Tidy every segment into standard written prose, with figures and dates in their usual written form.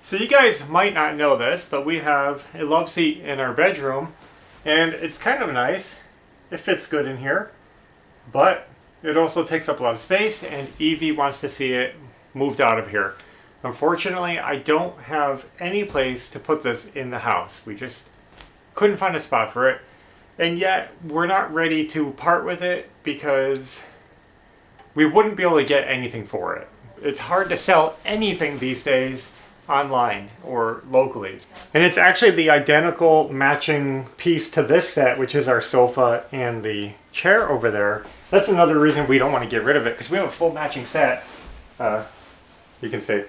So you guys might not know this, but we have a love seat in our bedroom, and it's kind of nice. It fits good in here, but it also takes up a lot of space, and Evie wants to see it moved out of here. Unfortunately, I don't have any place to put this in the house. We just couldn't find a spot for it, and yet we're not ready to part with it because we wouldn't be able to get anything for it. It's hard to sell anything these days online or locally. And it's actually the identical matching piece to this set, which is our sofa and the chair over there. That's another reason we don't want to get rid of it, because we have a full matching set. You can see.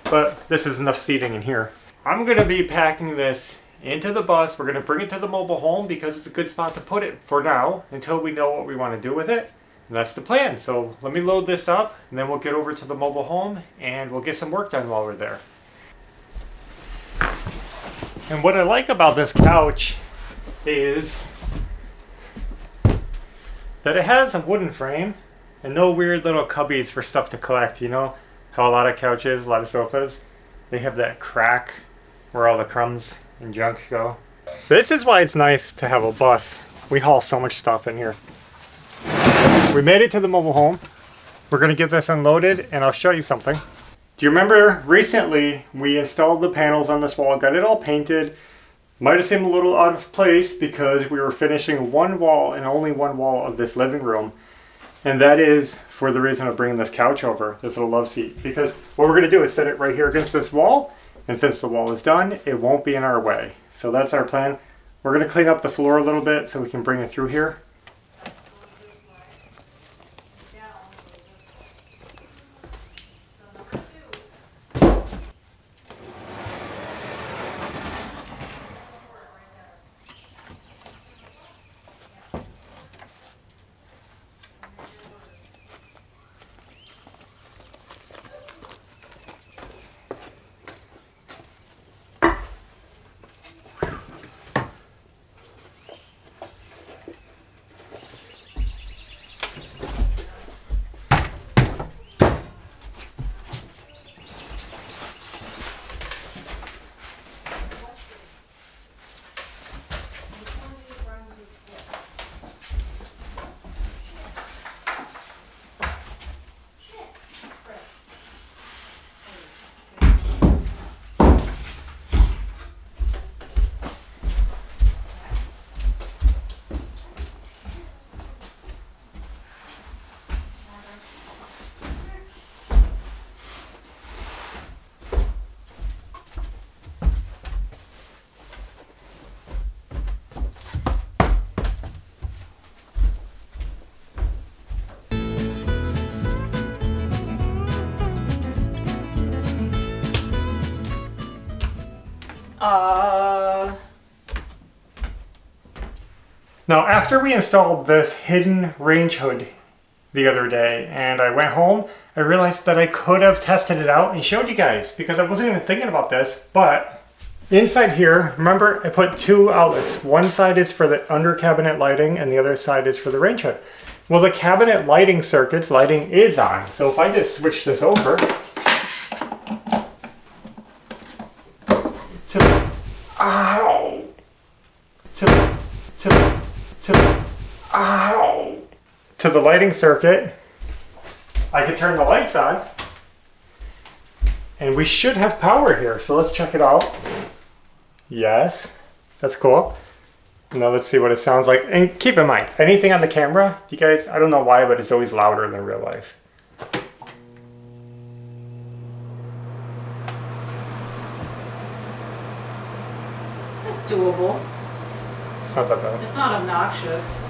But this is enough seating in here. I'm going to be packing this into the bus. We're going to bring it to the mobile home because it's a good spot to put it for now until we know what we want to do with it. And that's the plan. So let me load this up and then we'll get over to the mobile home and we'll get some work done while we're there. And what I like about this couch is that it has a wooden frame and no weird little cubbies for stuff to collect. You know how a lot of couches, a lot of sofas, they have that crack where all the crumbs and junk go. This is why it's nice to have a bus. We haul so much stuff in here. We made it to the mobile home. We're gonna get this unloaded and I'll show you something. Do you remember recently we installed the panels on this wall, got it all painted. Might have seemed a little out of place because we were finishing one wall and only one wall of this living room. And that is for the reason of bringing this couch over, this little love seat. Because what we're gonna do is set it right here against this wall. And since the wall is done, it won't be in our way. So that's our plan. We're gonna clean up the floor a little bit so we can bring it through here. Now, after we installed this hidden range hood the other day and I went home, I realized that I could have tested it out and showed you guys because I wasn't even thinking about this, but inside here, remember I put two outlets. One side is for the under cabinet lighting and the other side is for the range hood. Well, the cabinet lighting circuits, lighting is on. So if I just switch this over to the, ow, to the lighting circuit, I could turn the lights on and we should have power here. So let's check it out. Yes, that's cool. Now let's see what it sounds like. And keep in mind, anything on the camera, you guys, I don't know why, but it's always louder than real life. It's doable. It's not that bad. It's not obnoxious.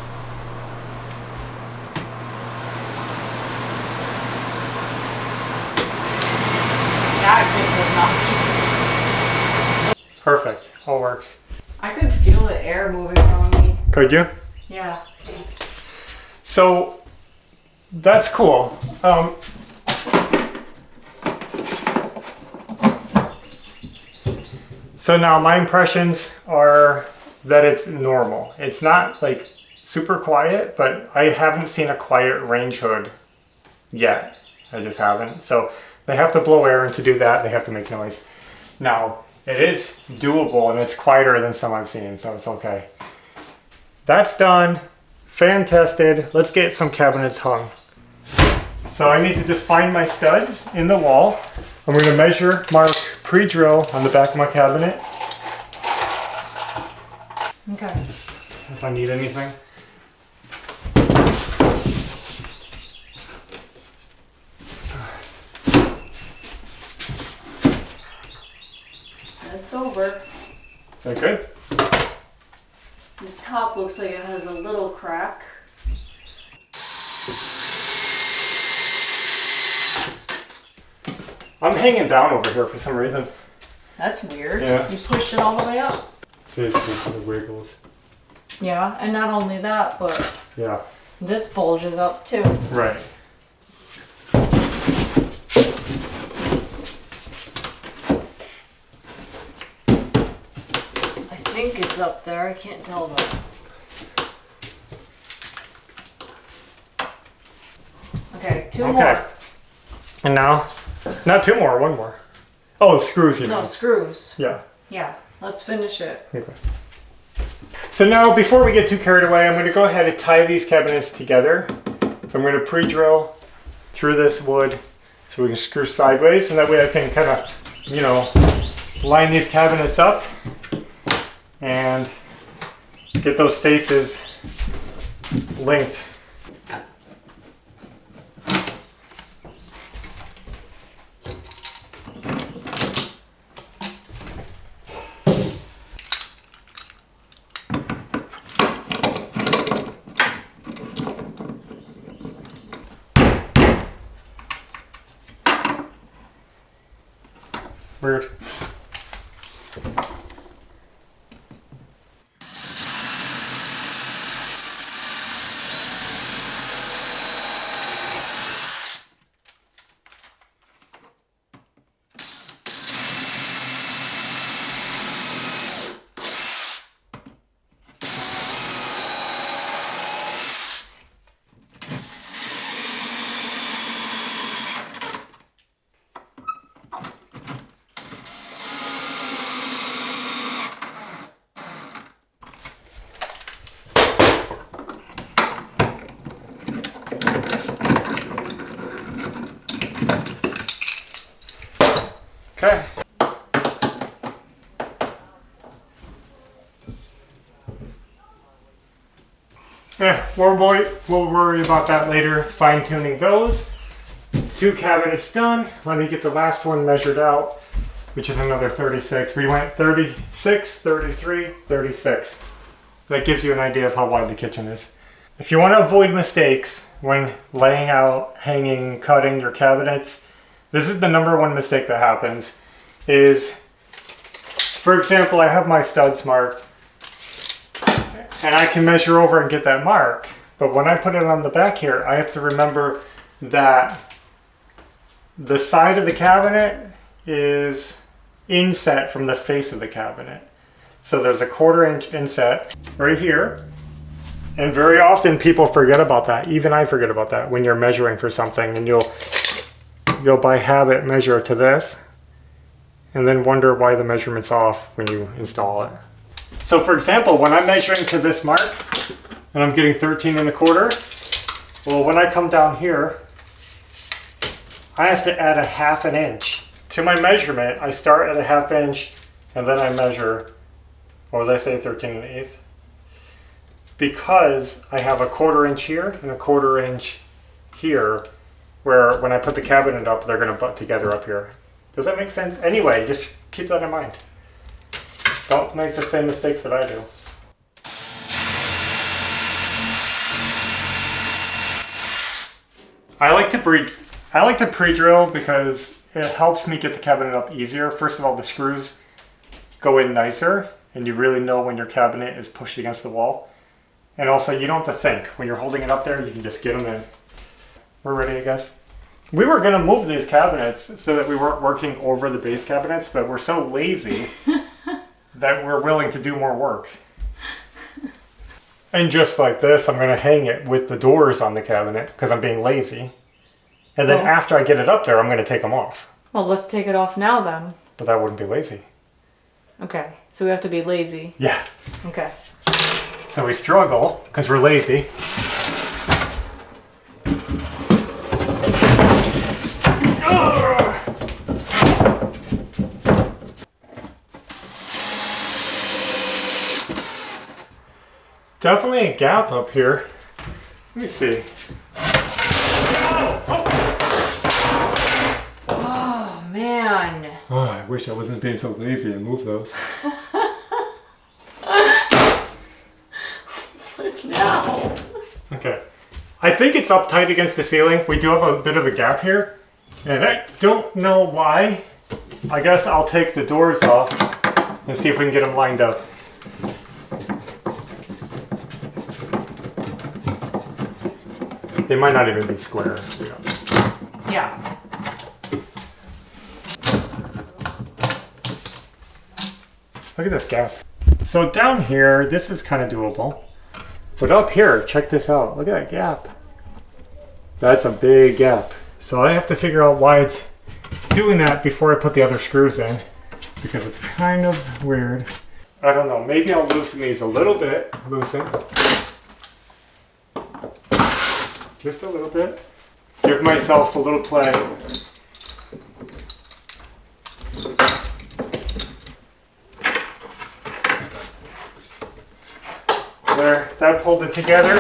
That gets obnoxious. Perfect. All works. I could feel the air moving around me. Could you? Yeah. So that's cool. So now my impressions are that it's normal. It's not like super quiet, but I haven't seen a quiet range hood yet. I just haven't. So they have to blow air, and to do that, they have to make noise. Now, it is doable, and it's quieter than some I've seen, so it's okay. That's done. Fan tested. Let's get some cabinets hung. So I need to just find my studs in the wall. I'm going to measure, mark, pre-drill on the back of my cabinet. Okay. Just if I need anything. It's over. Is that good? The top looks like it has a little crack. I'm hanging down over here for some reason. That's weird. Yeah. You pushed it all the way up. See if it wiggles. Yeah, and not only that, but Yeah. this bulges up too. Right. I think it's up there. I can't tell though. Okay, two more. And now, not two more, one more. Oh, screws, you No, know. screws. Yeah. Yeah, let's finish it. Okay. So now, before we get too carried away, I'm going to go ahead and tie these cabinets together. So I'm going to pre-drill through this wood so we can screw sideways, and that way I can kind of, you know, line these cabinets up and get those faces linked. Weird. Okay. Yeah, we'll worry about that later, fine-tuning those. 2 cabinets done. Let me get the last one measured out, which is another 36. We went 36, 33, 36. That gives you an idea of how wide the kitchen is. If you want to avoid mistakes when laying out, hanging, cutting your cabinets, this is the #1 mistake that happens. Is, for example, I have my studs marked, and I can measure over and get that mark. But when I put it on the back here, I have to remember that the side of the cabinet is inset from the face of the cabinet. So there's a 1/4 inch inset right here. And very often people forget about that. Even I forget about that when you're measuring for something, and you'll by habit measure to this and then wonder why the measurement's off when you install it. So for example, when I'm measuring to this mark and I'm getting 13 1/4, well, when I come down here, I have to add a 1/2 inch. To my measurement, I start at a 1/2 inch and then I measure, what was I say, 13 1/8? Because I have a 1/4 inch here and a 1/4 inch here, where when I put the cabinet up, they're gonna butt together up here. Does that make sense? Anyway, just keep that in mind. Don't make the same mistakes that I do. I like to pre-drill because it helps me get the cabinet up easier. First of all, the screws go in nicer, and you really know when your cabinet is pushed against the wall. And also, you don't have to think. When you're holding it up there, you can just get them in. We're ready, I guess. We were going to move these cabinets so that we weren't working over the base cabinets, but we're so lazy that we're willing to do more work. And just like this, I'm going to hang it with the doors on the cabinet because I'm being lazy. And then Oh. after I get it up there, I'm going to take them off. Well, let's take it off now then. But that wouldn't be lazy. Okay, so we have to be lazy. Yeah. Okay. So we struggle because we're lazy. Definitely a gap up here. Let me see. Oh, man. Oh, I wish I wasn't being so lazy and move those. What now? Okay. I think it's up tight against the ceiling. We do have a bit of a gap here. And I don't know why. I guess I'll take the doors off and see if we can get them lined up. They might not even be square. Yeah. Look at this gap. So down here, this is kind of doable. But up here, check this out. Look at that gap. That's a big gap. So I have to figure out why it's doing that before I put the other screws in. Because it's kind of weird. I don't know. Maybe I'll loosen these a little bit. Loosen. Just a little bit. Give myself a little play. There, that pulled it together.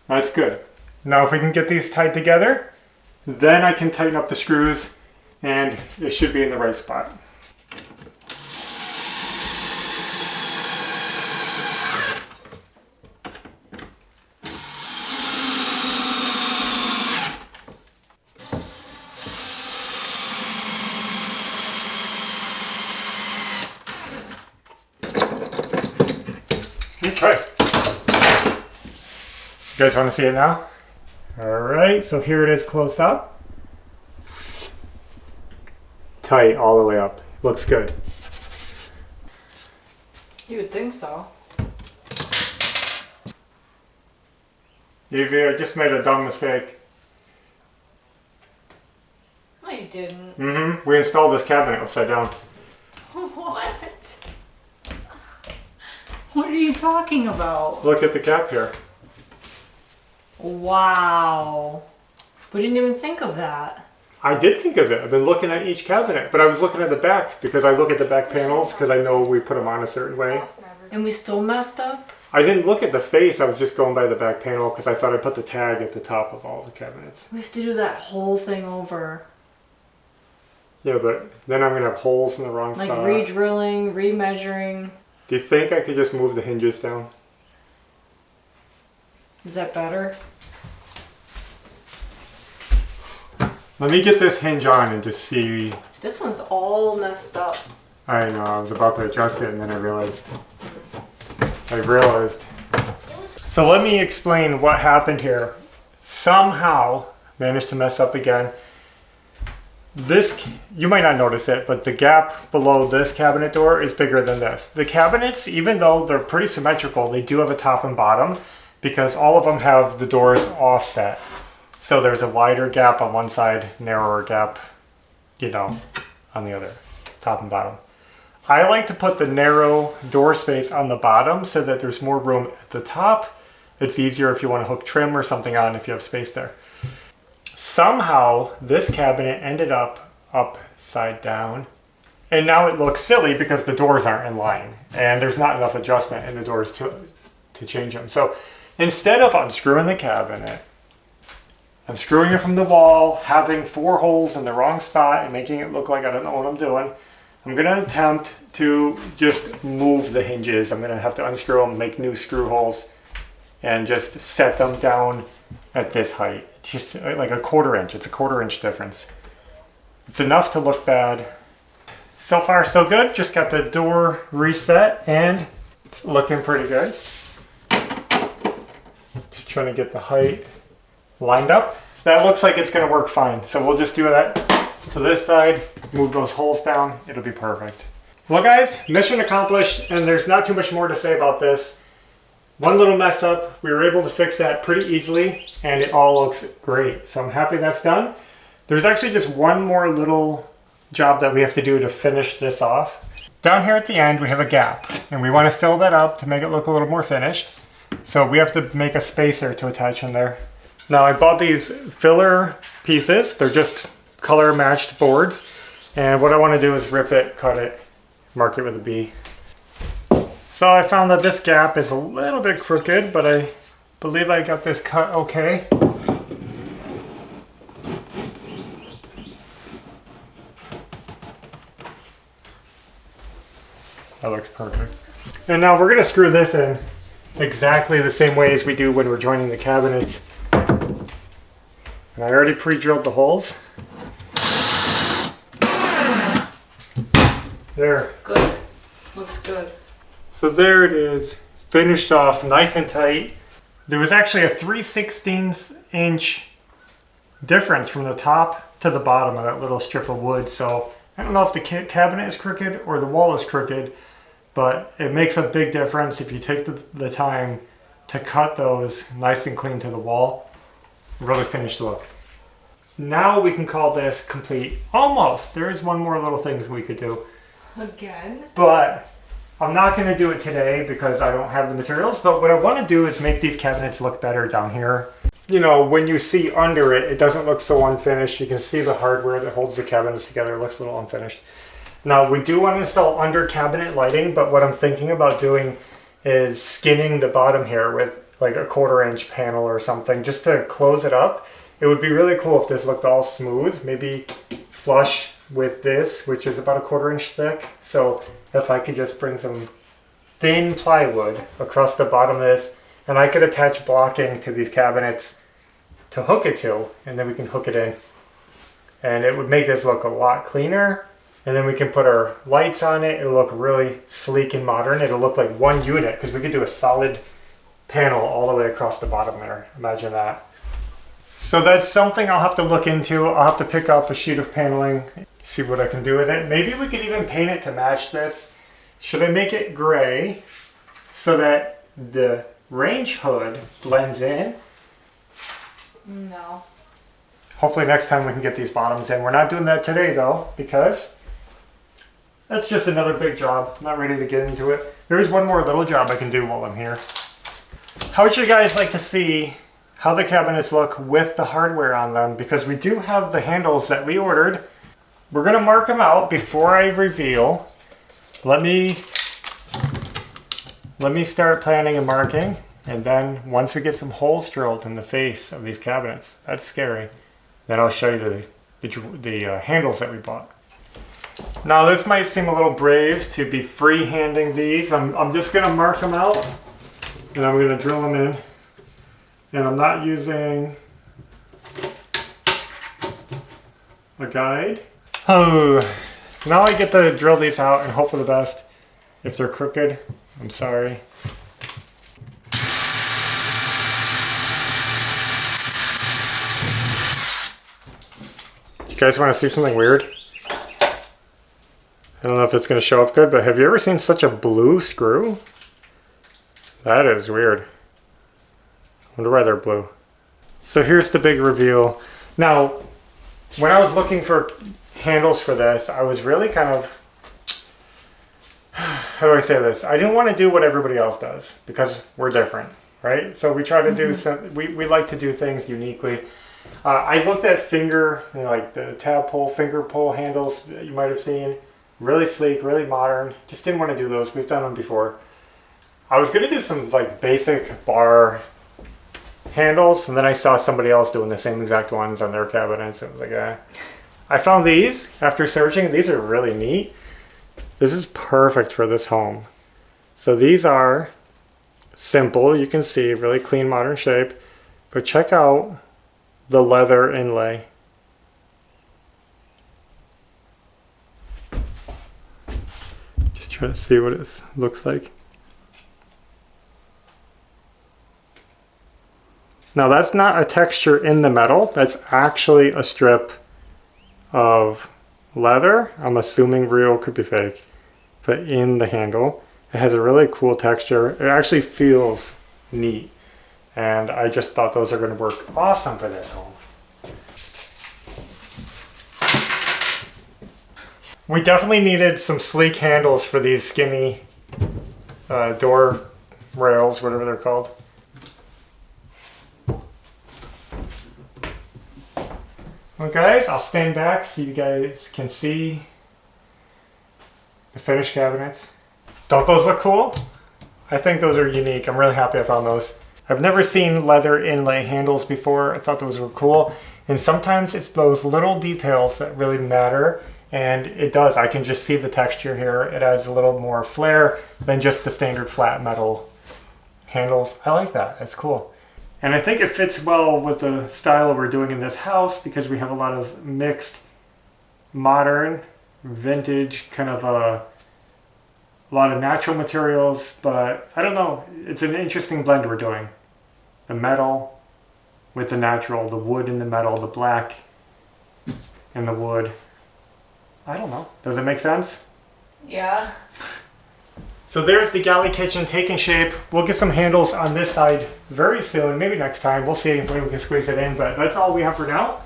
That's good. Now if we can get these tied together, then I can tighten up the screws and it should be in the right spot. Okay. You guys want to see it now? All right, so here it is close up. Tight all the way up. Looks good. You would think so. Evie, I just made a dumb mistake. No, you didn't. Mm-hmm. We installed this cabinet upside down. What? What are you talking about? Look at the gap here. Wow. We didn't even think of that. I did think of it. I've been looking at each cabinet, but I was looking at the back because I look at the back panels because I know we put them on a certain way. And we still messed up? I didn't look at the face. I was just going by the back panel because I thought I put the tag at the top of all the cabinets. We have to do that whole thing over. Yeah, but then I'm going to have holes in the wrong Like spot. re-drilling, re-measuring. Do you think I could just move the hinges down? Is that better? Let me get this hinge on and just see. This one's all messed up. I know, I was about to adjust it and then I realized. So let me explain what happened here. Somehow managed to mess up again. This, you might not notice it, but the gap below this cabinet door is bigger than this. The cabinets, even though they're pretty symmetrical, they do have a top and bottom because all of them have the doors offset. So there's a wider gap on one side, narrower gap, you know, on the other, top and bottom. I like to put the narrow door space on the bottom so that there's more room at the top. It's easier if you want to hook trim or something on if you have space there. Somehow this cabinet ended up upside down. And now it looks silly because the doors aren't in line and there's not enough adjustment in the doors to change them. So instead of unscrewing the cabinet, unscrewing it from the wall, having 4 holes in the wrong spot and making it look like I don't know what I'm doing, I'm going to attempt to just move the hinges. I'm going to have to unscrew them, make new screw holes, and just set them down at this height. Just like a 1/4 inch. It's a 1/4 inch difference. It's enough to look bad. So far so good. Just got the door reset and it's looking pretty good. Just trying to get the height lined up. That looks like it's going to work fine. So we'll just do that to this side move those holes down, it'll be perfect. Well guys, mission accomplished, and there's not too much more to say about this. One little mess up, we were able to fix that pretty easily, and it all looks great. So I'm happy that's done. There's actually just one more little job that we have to do to finish this off. Down here at the end, we have a gap, and we want to fill that up to make it look a little more finished. So we have to make a spacer to attach in there. Now I bought these filler pieces. They're just color matched boards. And what I want to do is rip it, cut it, mark it with a B. So I found that this gap is a little bit crooked, but I believe I got this cut okay. That looks perfect. And now we're going to screw this in exactly the same way as we do when we're joining the cabinets. And I already pre-drilled the holes. There. Good. Looks good. So there it is, finished off nice and tight. There was actually a 3/16 inch difference from the top to the bottom of that little strip of wood. So I don't know if the cabinet is crooked or the wall is crooked, but it makes a big difference if you take the time to cut those nice and clean to the wall. Really finished look. Now we can call this complete. Almost. There is one more little thing we could do. Again? But I'm not going to do it today because I don't have the materials. But what I want to do is make these cabinets look better down here. You know, when you see under it, it doesn't look so unfinished. You can see the hardware that holds the cabinets together. It looks a little unfinished. Now, we do want to install under cabinet lighting, but what I'm thinking about doing is skinning the bottom here with like a 1/4 inch panel or something just to close it up. It would be really cool if this looked all smooth, maybe flush with this, which is about a 1/4 inch thick. So if I could just bring some thin plywood across the bottom of this, and I could attach blocking to these cabinets to hook it to, and then we can hook it in. And it would make this look a lot cleaner. And then we can put our lights on it. It'll look really sleek and modern. It'll look like one unit because we could do a solid panel all the way across the bottom there. Imagine that. So that's something I'll have to look into. I'll have to pick up a sheet of paneling, see what I can do with it. Maybe we could even paint it to match this. Should I make it gray so that the range hood blends in? No. Hopefully next time we can get these bottoms in. We're not doing that today though, because that's just another big job. I'm not ready to get into it. There is one more little job I can do while I'm here. How would you guys like to see how the cabinets look with the hardware on them? Because we do have the handles that we ordered. We're gonna mark them out before I reveal. Let me start planning and marking, and then once we get some holes drilled in the face of these cabinets, that's scary, then I'll show you the handles that we bought. Now this might seem a little brave to be free-handing these. I'm just gonna mark them out, and I'm gonna drill them in. And I'm not using a guide. Oh, now I get to drill these out and hope for the best. If they're crooked, I'm sorry. You guys want to see something weird? I don't know if it's going to show up good, but have you ever seen such a blue screw? That is weird. I wonder why they're blue. So here's the big reveal. Now, when I was looking for handles for this, I was really kind of, how do I say this? I didn't want to do what everybody else does because we're different, right? So we try to do some, we like to do things uniquely. I looked at finger, like the tab pull, finger pull handles that you might have seen. Really sleek, really modern. Just didn't want to do those. We've done them before. I was going to do some like basic bar handles, and then I saw somebody else doing the same exact ones on their cabinets. It was like, I found these after searching. These are really neat. This is perfect for this home. So these are simple. You can see really clean, modern shape. But check out the leather inlay. Just trying to see what it looks like. Now that's not a texture in the metal. That's actually a strip of leather. I'm assuming real, could be fake, but in the handle. It has a really cool texture. It actually feels neat. And I just thought those are going to work awesome for this home. We definitely needed some sleek handles for these skinny door rails, whatever they're called. Well guys, I'll stand back so you guys can see the finished cabinets. Don't those look cool? I think those are unique. I'm really happy I found those. I've never seen leather inlay handles before. I thought those were cool. And sometimes it's those little details that really matter. And it does. I can just see the texture here. It adds a little more flair than just the standard flat metal handles. I like that. It's cool. And I think it fits well with the style we're doing in this house because we have a lot of mixed modern, vintage, kind of a lot of natural materials, but I don't know. It's an interesting blend we're doing. The metal with the natural, the wood in the metal, the black in the wood. I don't know. Does it make sense? Yeah. So there's the galley kitchen taking shape. We'll get some handles on this side very soon, maybe next time. We'll see when we can squeeze it in, but that's all we have for now.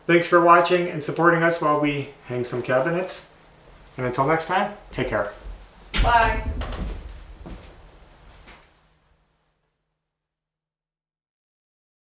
Thanks for watching and supporting us while we hang some cabinets. And until next time, take care. Bye.